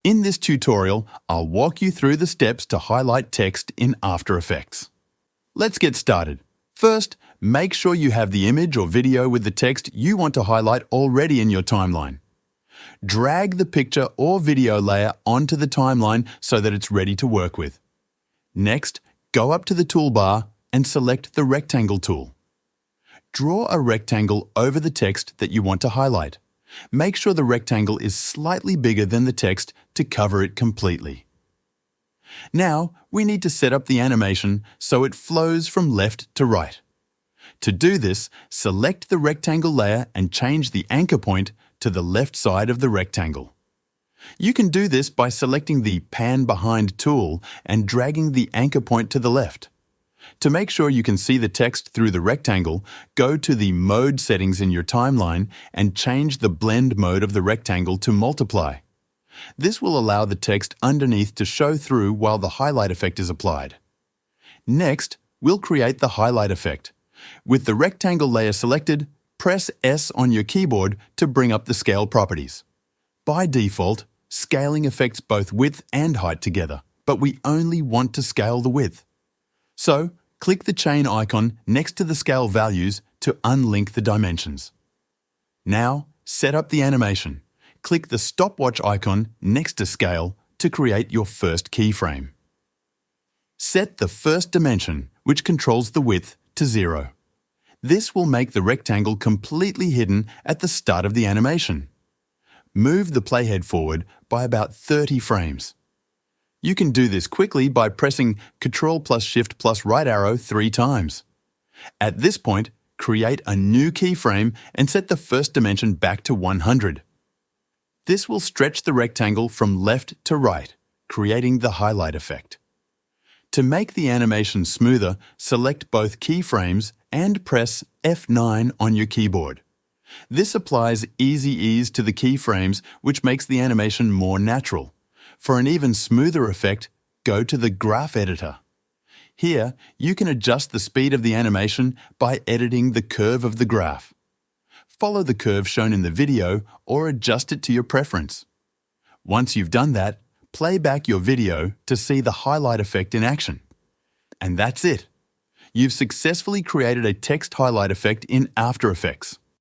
In this tutorial, I'll walk you through the steps to highlight text in After Effects. Let's get started. First, make sure you have the image or video with the text you want to highlight already in your timeline. Drag the picture or video layer onto the timeline so that it's ready to work with. Next, go up to the toolbar and select the Rectangle tool. Draw a rectangle over the text that you want to highlight. Make sure the rectangle is slightly bigger than the text to cover it completely. Now, we need to set up the animation so it flows from left to right. To do this, select the rectangle layer and change the anchor point to the left side of the rectangle. You can do this by selecting the Pan Behind tool and dragging the anchor point to the left. To make sure you can see the text through the rectangle, go to the Mode settings in your timeline and change the blend mode of the rectangle to Multiply. This will allow the text underneath to show through while the highlight effect is applied. Next, we'll create the highlight effect. With the rectangle layer selected, press S on your keyboard to bring up the scale properties. By default, scaling affects both width and height together, but we only want to scale the width. So, click the chain icon next to the scale values to unlink the dimensions. Now, set up the animation. Click the stopwatch icon next to Scale to create your first keyframe. Set the first dimension, which controls the width, to 0. This will make the rectangle completely hidden at the start of the animation. Move the playhead forward by about 30 frames. You can do this quickly by pressing Ctrl plus Shift plus right arrow 3 times. At this point, create a new keyframe and set the first dimension back to 100. This will stretch the rectangle from left to right, creating the highlight effect. To make the animation smoother, select both keyframes and press F9 on your keyboard. This applies easy ease to the keyframes, which makes the animation more natural. For an even smoother effect, go to the Graph Editor. Here, you can adjust the speed of the animation by editing the curve of the graph. Follow the curve shown in the video or adjust it to your preference. Once you've done that, play back your video to see the highlight effect in action. And that's it. You've successfully created a text highlight effect in After Effects.